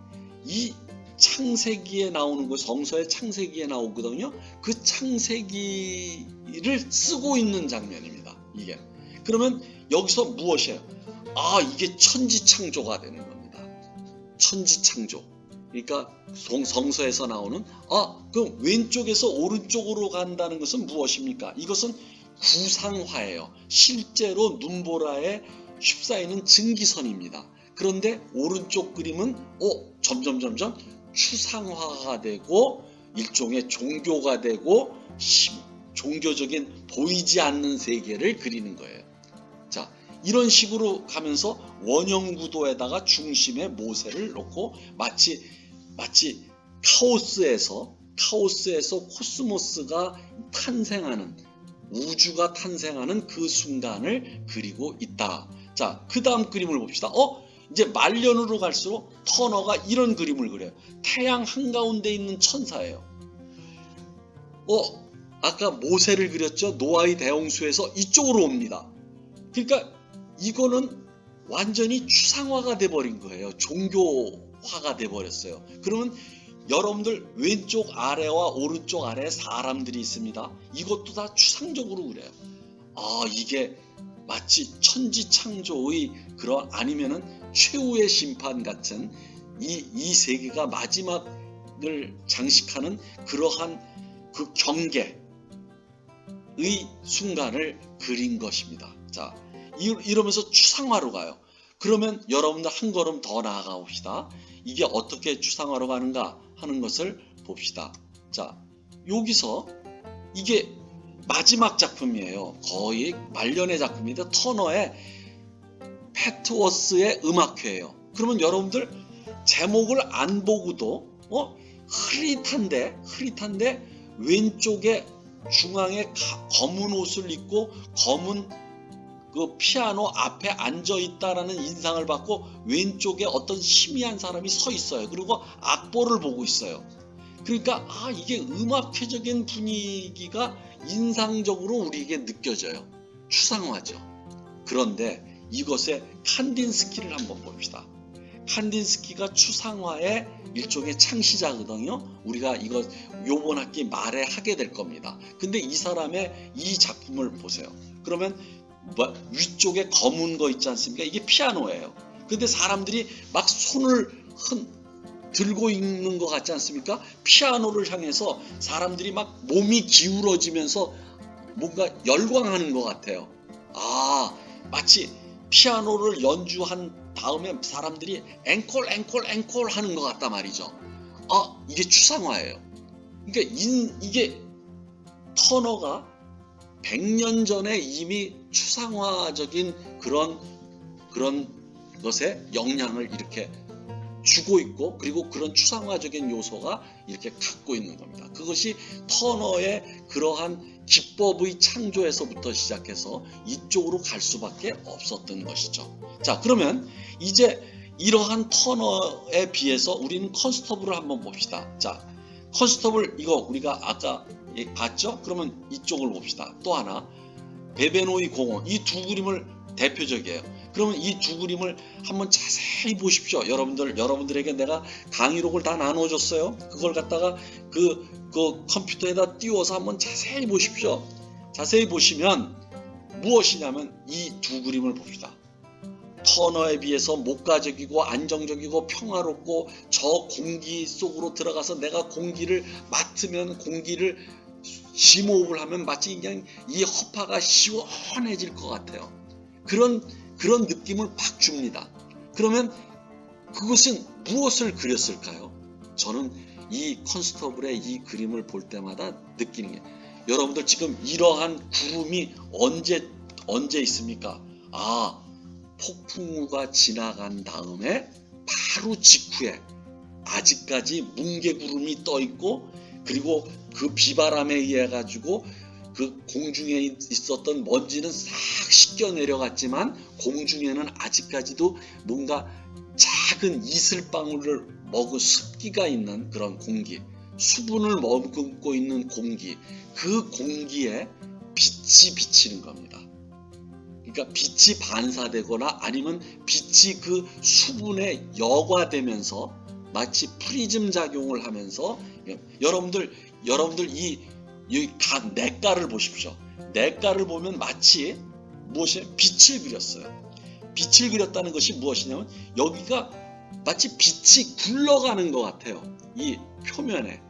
이 창세기에 나오는 거 성서의 창세기에 나오거든요. 그 창세기를 쓰고 있는 장면입니다. 이게. 그러면 여기서 무엇이에요? 이게 천지창조가 되는 겁니다. 천지창조. 그러니까 성서에서 나오는 그럼 왼쪽에서 오른쪽으로 간다는 것은 무엇입니까? 이것은 구상화예요. 실제로 눈보라에 휩싸이는 증기선입니다. 그런데 오른쪽 그림은 점점 추상화가 되고 일종의 종교가 되고 종교적인 보이지 않는 세계를 그리는 거예요. 자, 이런 식으로 가면서 원형 구도에다가 중심에 모세를 놓고 마치 카오스에서 코스모스가 탄생하는 우주가 탄생하는 그 순간을 그리고 있다. 자, 그 다음 그림을 봅시다. 이제 말년으로 갈수록 터너가 이런 그림을 그려요. 태양 한가운데 있는 천사예요. 아까 모세를 그렸죠. 노아의 대홍수에서 이쪽으로 옵니다. 그러니까 이거는 완전히 추상화가 돼버린 거예요. 종교화가 돼버렸어요. 그러면 여러분들 왼쪽 아래와 오른쪽 아래에 사람들이 있습니다. 이것도 다 추상적으로 그래요. 이게 마치 천지창조의 그런 아니면은 최후의 심판 같은 이 세계가 마지막을 장식하는 그러한 그 경계의 순간을 그린 것입니다. 자, 이러면서 추상화로 가요. 그러면 여러분들 한 걸음 더 나아가 봅시다. 이게 어떻게 추상화로 가는가 하는 것을 봅시다. 자, 여기서 이게 마지막 작품이에요. 거의 말년의 작품인데 터너의 패트워스의 음악회예요. 그러면 여러분들 제목을 안 보고도 흐릿한데 왼쪽에 중앙에 검은 옷을 입고 검은 그 피아노 앞에 앉아 있다라는 인상을 받고 왼쪽에 어떤 희미한 사람이 서 있어요. 그리고 악보를 보고 있어요. 그러니까 이게 음악회적인 분위기가 인상적으로 우리에게 느껴져요. 추상화죠. 그런데 이것의 칸딘스키를 한번 봅시다. 칸딘스키가 추상화의 일종의 창시자거든요. 우리가 이거 요번 학기 말에 하게 될 겁니다. 근데 이 사람의 이 작품을 보세요. 그러면 위쪽에 검은 거 있지 않습니까? 이게 피아노예요. 근데 사람들이 막 손을 들고 있는 것 같지 않습니까? 피아노를 향해서 사람들이 막 몸이 기울어지면서 뭔가 열광하는 것 같아요. 마치 피아노를 연주한 다음에 사람들이 앵콜 하는 것 같단 말이죠. 이게 추상화예요. 그러니까 이게 터너가 100년 전에 이미 추상화적인 그런 것에 영향을 이렇게 주고 있고 그리고 그런 추상화적인 요소가 이렇게 갖고 있는 겁니다. 그것이 터너의 그러한 기법의 창조에서부터 시작해서 이쪽으로 갈 수밖에 없었던 것이죠. 자, 그러면 이제 이러한 터너에 비해서 우리는 컨스터블을 한번 봅시다. 자, 컨스터블 이거 우리가 아까 봤죠? 그러면 이쪽을 봅시다. 또 하나 베베노이 공원, 이 두 그림을 대표적이에요. 그러면 이 두 그림을 한번 자세히 보십시오. 여러분들에게 내가 강의록을 다 나눠줬어요. 그걸 갖다가 그 컴퓨터에다 띄워서 한번 자세히 보십시오. 자세히 보시면 무엇이냐면 이 두 그림을 봅시다. 터너에 비해서 목가적이고 안정적이고 평화롭고 저 공기 속으로 들어가서 내가 공기를 맡으면 공기를 심호흡을 하면 마치 그냥 이 허파가 시원해질 것 같아요. 그런 느낌을 팍 줍니다. 그러면 그것은 무엇을 그렸을까요? 저는 이 컨스터블의 이 그림을 볼 때마다 느끼는 게 여러분들 지금 이러한 구름이 언제 있습니까? 아, 폭풍우가 지나간 다음에 바로 직후에 아직까지 뭉게구름이 떠 있고 그리고 그 비바람에 의해 가지고 그 공중에 있었던 먼지는 싹 씻겨 내려갔지만 공중에는 아직까지도 뭔가 작은 이슬방울을 먹은 습기가 있는 그런 공기, 수분을 머금고 있는 공기, 그 공기에 빛이 비치는 겁니다. 그러니까 빛이 반사되거나 아니면 빛이 그 수분에 여과되면서 마치 프리즘 작용을 하면서 여러분들 이 냇가를 보십시오. 냇가를 보면 마치 무엇이냐 빛을 그렸어요. 빛을 그렸다는 것이 무엇이냐면 여기가 마치 빛이 굴러가는 것 같아요. 이 표면에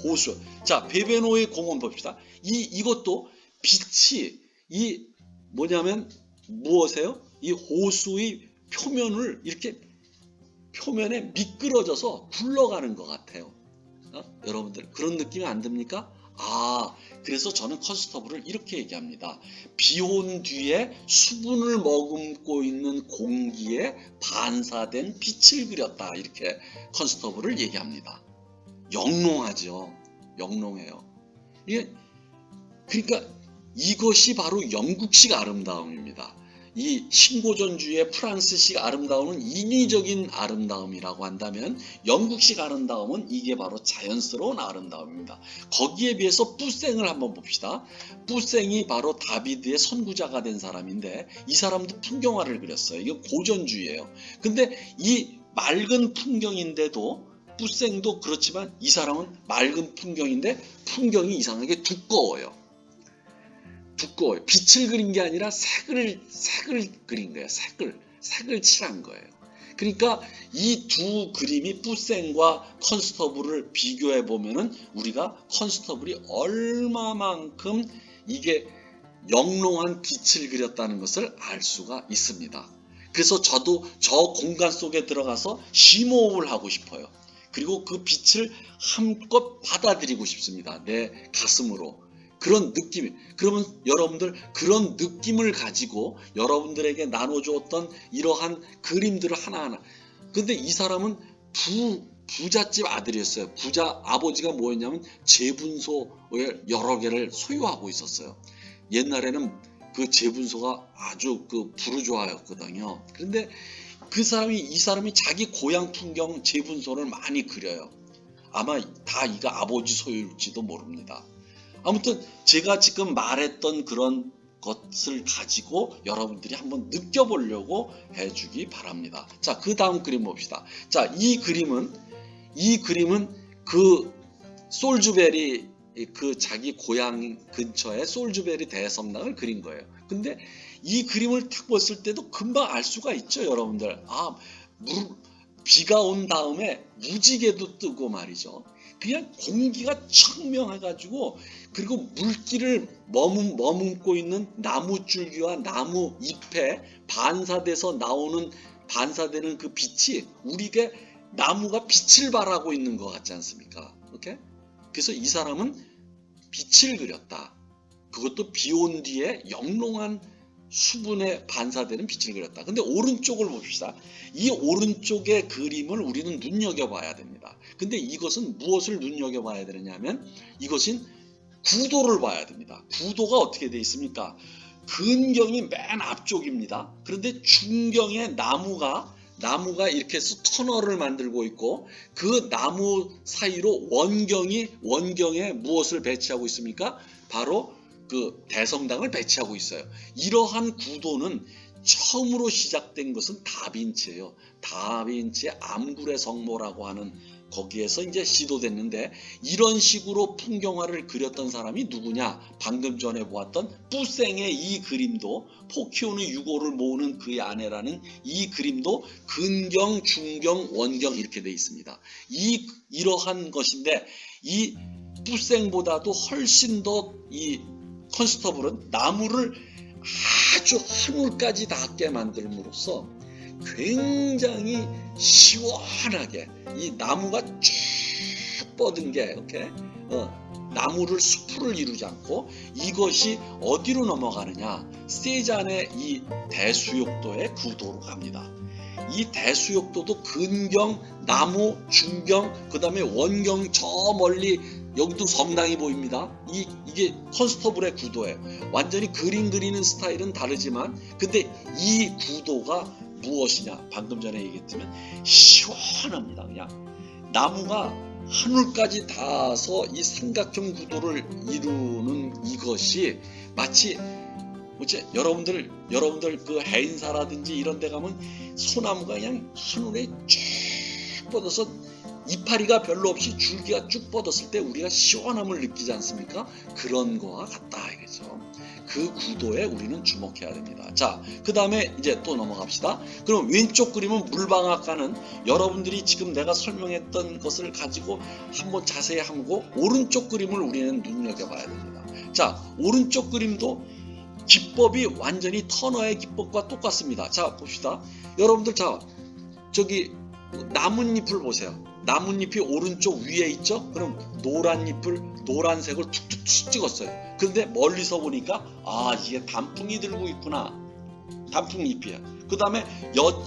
호수. 자, 베베노의 공원 봅시다. 이것도 빛이 이 뭐냐면 무엇이에요? 이 호수의 표면을 이렇게 표면에 미끄러져서 굴러가는 것 같아요. 여러분들 그런 느낌이 안 듭니까? 그래서 저는 컨스터블을 이렇게 얘기합니다. 비 온 뒤에 수분을 머금고 있는 공기에 반사된 빛을 그렸다. 이렇게 컨스터블을 얘기합니다. 영롱하죠. 영롱해요. 그러니까 이것이 바로 영국식 아름다움입니다. 이 신고전주의 프랑스식 아름다움은 인위적인 아름다움이라고 한다면 영국식 아름다움은 이게 바로 자연스러운 아름다움입니다. 거기에 비해서 뿌생을 한번 봅시다. 뿌생이 바로 다비드의 선구자가 된 사람인데 이 사람도 풍경화를 그렸어요. 이거 고전주의예요. 근데 이 맑은 풍경인데도 뿌생도 그렇지만 이 사람은 맑은 풍경인데 풍경이 이상하게 두꺼워요. 빛을 그린 게 아니라 색을 그린 거예요. 색을 칠한 거예요. 그러니까 이 두 그림이 뿌생과 컨스터블을 비교해 보면은 우리가 컨스터블이 얼마만큼 이게 영롱한 빛을 그렸다는 것을 알 수가 있습니다. 그래서 저도 저 공간 속에 들어가서 심호흡을 하고 싶어요. 그리고 그 빛을 한껏 받아들이고 싶습니다. 내 가슴으로. 그런 느낌. 그러면 여러분들 그런 느낌을 가지고 여러분들에게 나눠주었던 이러한 그림들을 하나하나. 근데 이 사람은 부잣집 아들이었어요. 부자 아버지가 뭐였냐면 제분소를 여러 개를 소유하고 있었어요. 옛날에는 그 제분소가 아주 그 부르주아였거든요. 그런데 이 사람이 자기 고향 풍경 제분소를 많이 그려요. 아마 다 이거 아버지 소유일지도 모릅니다. 아무튼 제가 지금 말했던 그런 것을 가지고 여러분들이 한번 느껴보려고 해주기 바랍니다. 자, 그 다음 그림 봅시다. 자, 이 그림은 그 솔즈베리 그 자기 고향 근처에 솔즈베리 대섬락을 그린 거예요. 근데 이 그림을 딱 봤을 때도 금방 알 수가 있죠, 여러분들. 비가 온 다음에 무지개도 뜨고 말이죠. 그냥 공기가 청명해가지고 그리고 물기를 머금고 있는 나무 줄기와 나무 잎에 반사되는 그 빛이 우리에게 나무가 빛을 발하고 있는 것 같지 않습니까? 오케이? 그래서 이 사람은 빛을 그렸다. 그것도 비 온 뒤에 영롱한 수분에 반사되는 빛을 그렸다. 근데 오른쪽을 봅시다. 이 오른쪽의 그림을 우리는 눈여겨봐야 됩니다. 근데 이것은 무엇을 눈여겨봐야 되느냐면 이것은 구도를 봐야 됩니다. 구도가 어떻게 되어 있습니까? 근경이 맨 앞쪽입니다. 그런데 중경에 나무가 이렇게 해서 터널을 만들고 있고 그 나무 사이로 원경에 무엇을 배치하고 있습니까? 바로 그 대성당을 배치하고 있어요. 이러한 구도는 처음으로 시작된 것은 다빈치예요. 다빈치의 암굴의 성모라고 하는 거기에서 이제 시도됐는데 이런 식으로 풍경화를 그렸던 사람이 누구냐? 방금 전에 보았던 뿌생의 이 그림도 포키오는 유골을 모으는 그의 아내라는 이 그림도 근경, 중경, 원경 이렇게 돼 있습니다. 이러한 것인데 이 뿌생보다도 훨씬 더 이 컨스터블은 나무를 아주 하늘까지 닿게 만들므로써 굉장히 시원하게 이 나무가 쭉 뻗은 게 이렇게 나무를 숲을 이루지 않고 이것이 어디로 넘어가느냐? 세잔의 이 대수욕도의 구도로 갑니다. 이 대수욕도도 근경, 나무, 중경, 그 다음에 원경 저 멀리 여기도 성당이 보입니다. 이게 컨스터블의 구도예요. 완전히 그림 그리는 스타일은 다르지만 근데 이 구도가 무엇이냐? 방금 전에 얘기했지만 시원합니다. 그냥 나무가 하늘까지 닿아서 이 삼각형 구도를 이루는 이것이 마치 여러분들 그 해인사라든지 이런 데 가면 소나무가 그냥 하늘에 쭉 뻗어서 이파리가 별로 없이 줄기가 쭉 뻗었을 때 우리가 시원함을 느끼지 않습니까? 그런 거와 같다 이거죠. 그 구도에 우리는 주목해야 됩니다. 자, 그 다음에 이제 또 넘어갑시다. 그럼 왼쪽 그림은 물방앗간은 여러분들이 지금 내가 설명했던 것을 가지고 한번 자세히 하고 오른쪽 그림을 우리는 눈여겨봐야 됩니다. 자, 오른쪽 그림도 기법이 완전히 터너의 기법과 똑같습니다. 자, 봅시다. 여러분들 자, 저기 나뭇잎을 보세요. 나뭇잎이 오른쪽 위에 있죠? 그럼 노란색을 툭툭 찍었어요. 그런데 멀리서 보니까 이게 단풍이 들고 있구나. 단풍잎이야. 그 다음에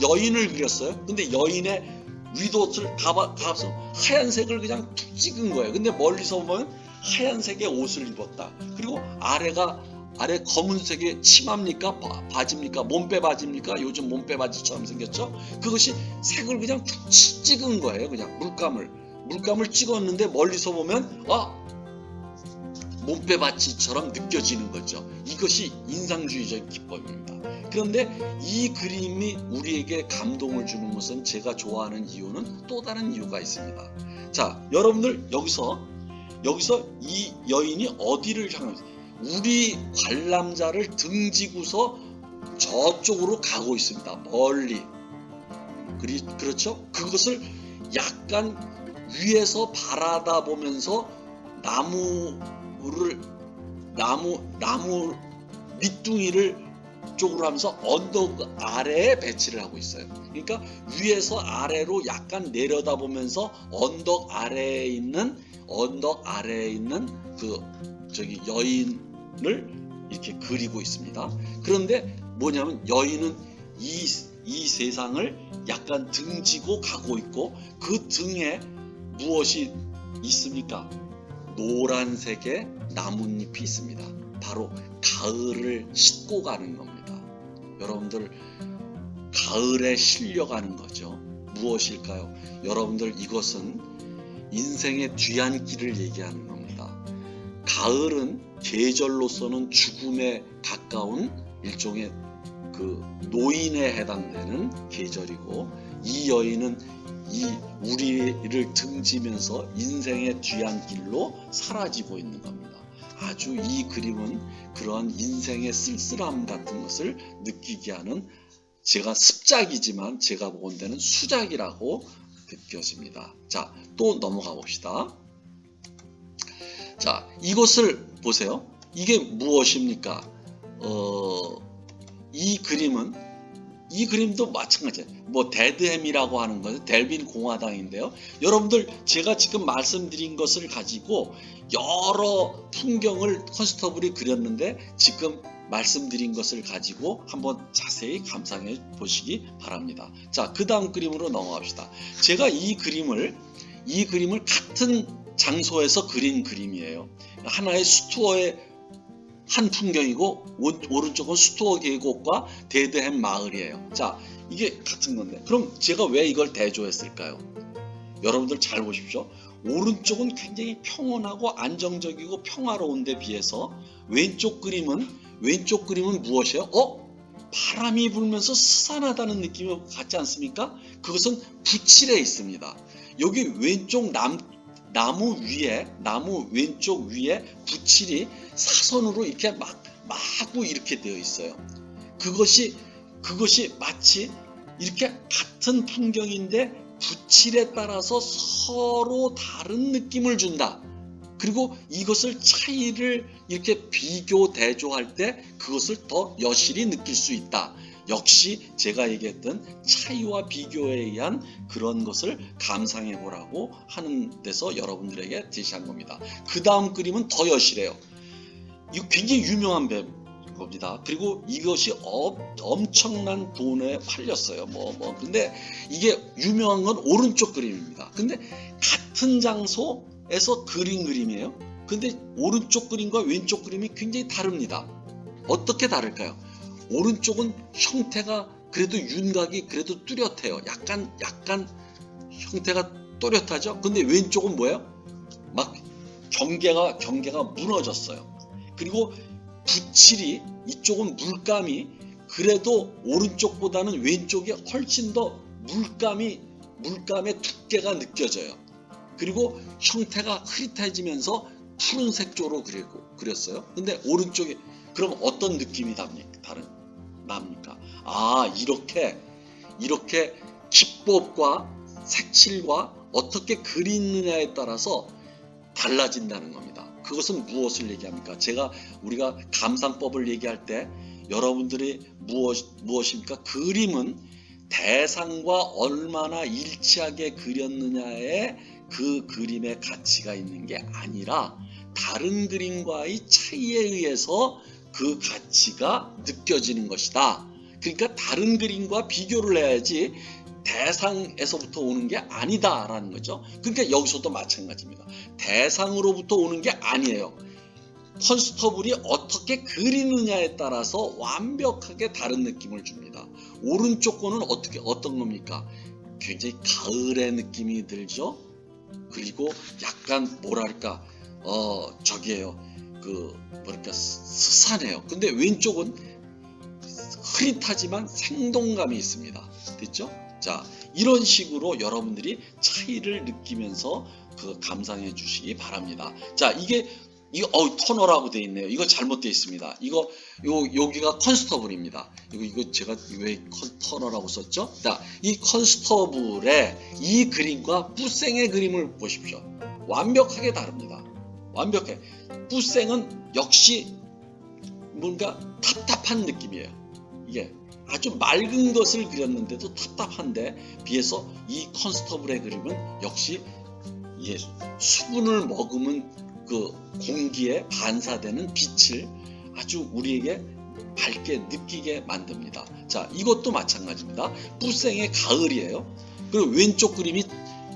여인을 그렸어요. 근데 여인의 윗옷을 가서 하얀색을 그냥 툭 찍은 거예요. 근데 멀리서 보면 하얀색의 옷을 입었다. 그리고 아래 검은색의 치마입니까? 바지입니까? 몸빼 바지입니까? 요즘 몸빼 바지처럼 생겼죠? 그것이 색을 그냥 툭 찍은 거예요. 그냥 물감을 찍었는데 멀리서 보면 몸빼 바지처럼 느껴지는 거죠. 이것이 인상주의적 기법입니다. 그런데 이 그림이 우리에게 감동을 주는 것은 제가 좋아하는 이유는 또 다른 이유가 있습니다. 자, 여러분들 여기서 이 여인이 어디를 향하는지 우리 관람자를 등지고서 저쪽으로 가고 있습니다. 멀리. 그렇죠? 그것을 약간 위에서 바라다 보면서 나무 밑둥이를 쪽으로 하면서 언덕 아래에 배치를 하고 있어요. 그러니까 위에서 아래로 약간 내려다 보면서 언덕 아래에 있는 그 여인을 이렇게 그리고 있습니다. 그런데 뭐냐면 여인은 이 세상을 약간 등지고 가고 있고 그 등에 무엇이 있습니까? 노란색의 나뭇잎이 있습니다. 바로 가을을 싣고 가는 겁니다. 여러분들 가을에 실려가는 거죠. 무엇일까요? 여러분들 이것은 인생의 뒤안길을 얘기하는 겁니다. 가을은 계절로서는 죽음에 가까운 일종의 그 노인에 해당되는 계절이고 이 여인은 우리를 등지면서 인생의 뒤안길로 사라지고 있는 겁니다. 아주 이 그림은 그러한 인생의 쓸쓸함 같은 것을 느끼게 하는 제가 습작이지만 제가 본 데는 수작이라고 느껴집니다. 자, 또 넘어가 봅시다. 자, 이것을 보세요. 이게 무엇입니까? 이 그림도 마찬가지예요. 데드햄이라고 하는 것은 델빈 공화당인데요. 여러분들 제가 지금 말씀드린 것을 가지고 여러 풍경을 컨스터블이 그렸는데 지금 말씀드린 것을 가지고 한번 자세히 감상해 보시기 바랍니다. 자, 그 다음 그림으로 넘어갑시다. 제가 이 그림을 같은 장소에서 그린 그림이에요. 하나의 스투어의 한 풍경이고 오른쪽은 스투어 계곡과 데드햄 마을이에요. 자, 이게 같은 건데 그럼 제가 왜 이걸 대조했을까요? 여러분들 잘 보십시오. 오른쪽은 굉장히 평온하고 안정적이고 평화로운 데 비해서 왼쪽 그림은 무엇이에요? 바람이 불면서 스산하다는 느낌이 같지 않습니까? 그것은 부칠에 있습니다. 여기 왼쪽 나무 왼쪽 위에 부칠이 사선으로 이렇게 마구 이렇게 되어 있어요. 그것이 마치 이렇게 같은 풍경인데 부칠에 따라서 서로 다른 느낌을 준다. 그리고 이것을 차이를 이렇게 비교 대조할 때 그것을 더 여실히 느낄 수 있다. 역시 제가 얘기했던 차이와 비교에 의한 그런 것을 감상해 보라고 하는 데서 여러분들에게 제시한 겁니다. 그 다음 그림은 더 여실해요. 이거 굉장히 유명한 겁니다. 그리고 이것이 엄청난 돈에 팔렸어요. 근데 이게 유명한 건 오른쪽 그림입니다. 근데 같은 장소에서 그린 그림이에요. 근데 오른쪽 그림과 왼쪽 그림이 굉장히 다릅니다. 어떻게 다를까요? 오른쪽은 형태가 그래도 윤곽이 그래도 뚜렷해요. 약간 형태가 또렷하죠. 근데 왼쪽은 뭐예요? 막 경계가 무너졌어요. 그리고 부칠이 이쪽은 물감이 그래도 오른쪽보다는 왼쪽이 훨씬 더 물감의 두께가 느껴져요. 그리고 형태가 흐릿해지면서 푸른색 쪽으로 그렸어요. 근데 오른쪽이 그럼 어떤 느낌이 납니까? 이렇게 기법과 색칠과 어떻게 그리느냐에 따라서 달라진다는 겁니다. 그것은 무엇을 얘기합니까? 우리가 감상법을 얘기할 때 여러분들이 무엇입니까? 그림은 대상과 얼마나 일치하게 그렸느냐에 그 그림의 가치가 있는 게 아니라 다른 그림과의 차이에 의해서 그 가치가 느껴지는 것이다. 그러니까 다른 그림과 비교를 해야지 대상에서부터 오는 게 아니다라는 거죠. 그러니까 여기서도 마찬가지입니다. 대상으로부터 오는 게 아니에요. 컨스터블이 어떻게 그리느냐에 따라서 완벽하게 다른 느낌을 줍니다. 오른쪽 거는 어떤 겁니까? 굉장히 가을의 느낌이 들죠. 그리고 약간 스산해요. 근데 왼쪽은 흐릿하지만 생동감이 있습니다. 됐죠? 자, 이런 식으로 여러분들이 차이를 느끼면서 감상해 주시기 바랍니다. 자, 이거 터너라고 되어 있네요. 이거 잘못되어 있습니다. 여기가 컨스터블입니다. 이거 제가 왜 터너라고 썼죠? 자, 이 컨스터블의 이 그림과 뿌생의 그림을 보십시오. 완벽하게 다릅니다. 완벽해. 뿌생은 역시 뭔가 답답한 느낌이에요. 이게 아주 맑은 것을 그렸는데도 답답한데 비해서 이 컨스터블의 그림은 역시 수분을 머금은 그 공기에 반사되는 빛을 아주 우리에게 밝게 느끼게 만듭니다. 자, 이것도 마찬가지입니다. 뿌생의 가을이에요. 그리고 왼쪽 그림이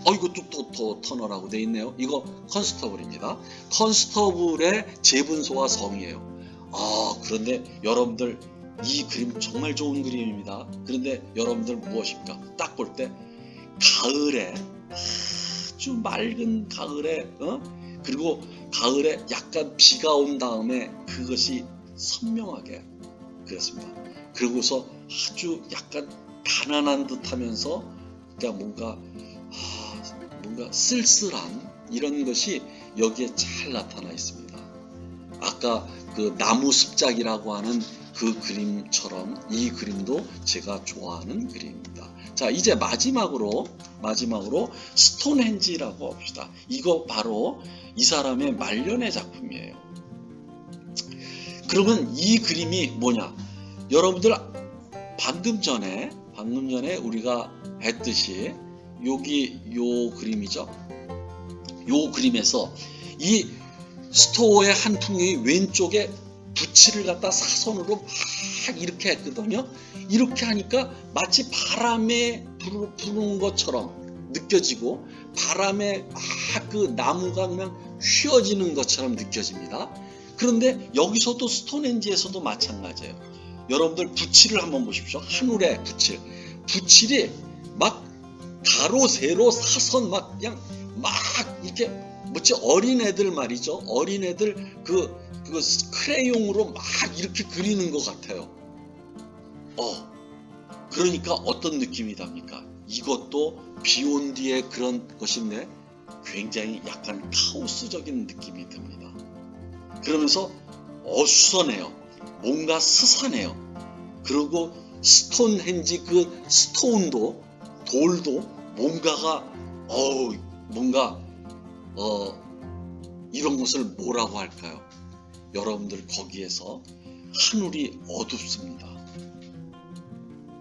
이것도 또 터너라고 되어 있네요. 이거 컨스터블입니다. 컨스터블의 재분소와 성이에요. 그런데 여러분들 이 그림 정말 좋은 그림입니다. 그런데 여러분들 무엇입니까? 딱 볼 때 가을에 아주 맑은 가을에 그리고 가을에 약간 비가 온 다음에 그것이 선명하게 그렸습니다. 그러고서 아주 약간 가난한 듯하면서 그러니까 뭔가 쓸쓸한 이런 것이 여기에 잘 나타나 있습니다. 아까 그 나무 습작이라고 하는 그 그림처럼 이 그림도 제가 좋아하는 그림입니다. 자, 이제 마지막으로 스톤헨지라고 합시다. 이거 바로 이 사람의 말년의 작품이에요. 그러면 이 그림이 뭐냐? 여러분들 방금 전에 우리가 했듯이 여기 요 그림이죠. 요 그림에서 이 스토어의 한 풍경이 왼쪽에 부치를 갖다 사선으로 막 이렇게 했거든요. 이렇게 하니까 마치 바람에 부는 것처럼 느껴지고 바람에 막 그 나무가 그냥 휘어지는 것처럼 느껴집니다. 그런데 여기서도 스톤헨지에서도 마찬가지예요. 여러분들 부치를 한번 보십시오. 한울의 부칠. 부칠이 막 가로 세로 사선 막 그냥 막 이렇게 뭐지 어린애들 말이죠. 어린애들 그 크레용으로 막 이렇게 그리는 것 같아요. 그러니까 어떤 느낌이 답니까? 이것도 비온 뒤에 그런 것인데 굉장히 약간 카오스적인 느낌이 듭니다. 그러면서 어수선해요. 뭔가 스산해요. 그리고 스톤헨지 그 스톤도 돌도 뭔가가 뭔가 이런 것을 뭐라고 할까요? 여러분들 거기에서 하늘이 어둡습니다.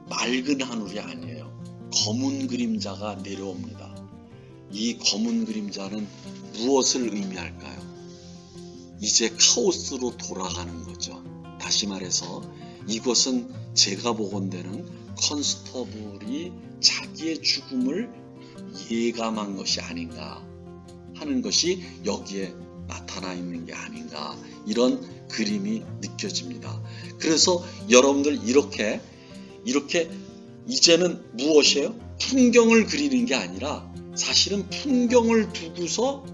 맑은 하늘이 아니에요. 검은 그림자가 내려옵니다. 이 검은 그림자는 무엇을 의미할까요? 이제 카오스로 돌아가는 거죠. 다시 말해서 이것은 제가 보건대는 컨스터블이 자기의 죽음을 예감한 것이 아닌가 하는 것이 여기에 나타나 있는 게 아닌가, 이런 그림이 느껴집니다. 그래서 여러분들 이렇게 이제는 무엇이에요? 풍경을 그리는 게 아니라 사실은 풍경을 두고서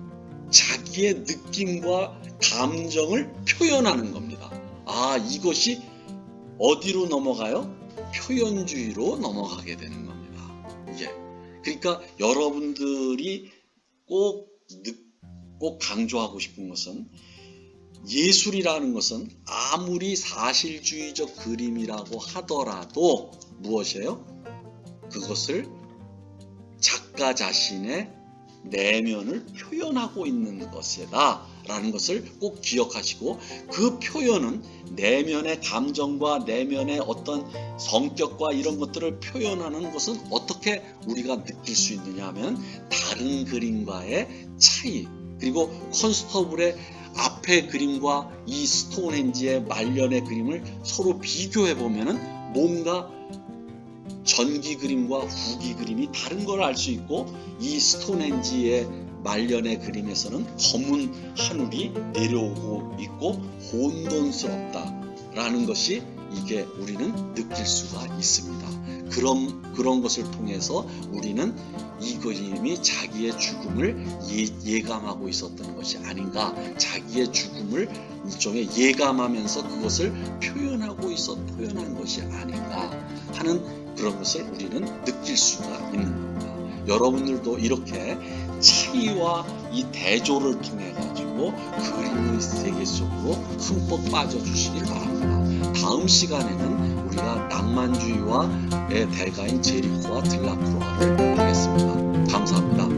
자기의 느낌과 감정을 표현하는 겁니다. 이것이 어디로 넘어가요? 표현주의로 넘어가게 되는 겁니다. 그러니까 여러분들이 꼭 강조하고 싶은 것은, 예술이라는 것은 아무리 사실주의적 그림이라고 하더라도 무엇이에요? 그것을 작가 자신의 내면을 표현하고 있는 것이다 라는 것을 꼭 기억하시고, 그 표현은 내면의 감정과 내면의 어떤 성격과 이런 것들을 표현하는 것은 어떻게 우리가 느낄 수 있느냐 하면 다른 그림과의 차이, 그리고 컨스터블의 앞의 그림과 이 스톤헨지의 말년의 그림을 서로 비교해 보면은 뭔가 전기 그림과 후기 그림이 다른 걸 알 수 있고, 이 스톤헨지의 말년의 그림에서는 검은 하늘이 내려오고 있고 혼돈스럽다라는 것이 이게 우리는 느낄 수가 있습니다. 그런 것을 통해서 우리는 이 그림이 자기의 죽음을 예감하고 있었던 것이 아닌가, 자기의 죽음을 일종의 예감하면서 그것을 표현한 것이 아닌가 하는 그런 것을 우리는 느낄 수가 있는 겁니다. 여러분들도 이렇게 차이와 이 대조를 통해 가지고 그림의 세계 속으로 흠뻑 빠져 주시기 바랍니다. 다음 시간에는 우리가 낭만주의와의 대가인 제리코와 들라크로아를 하겠습니다. 감사합니다.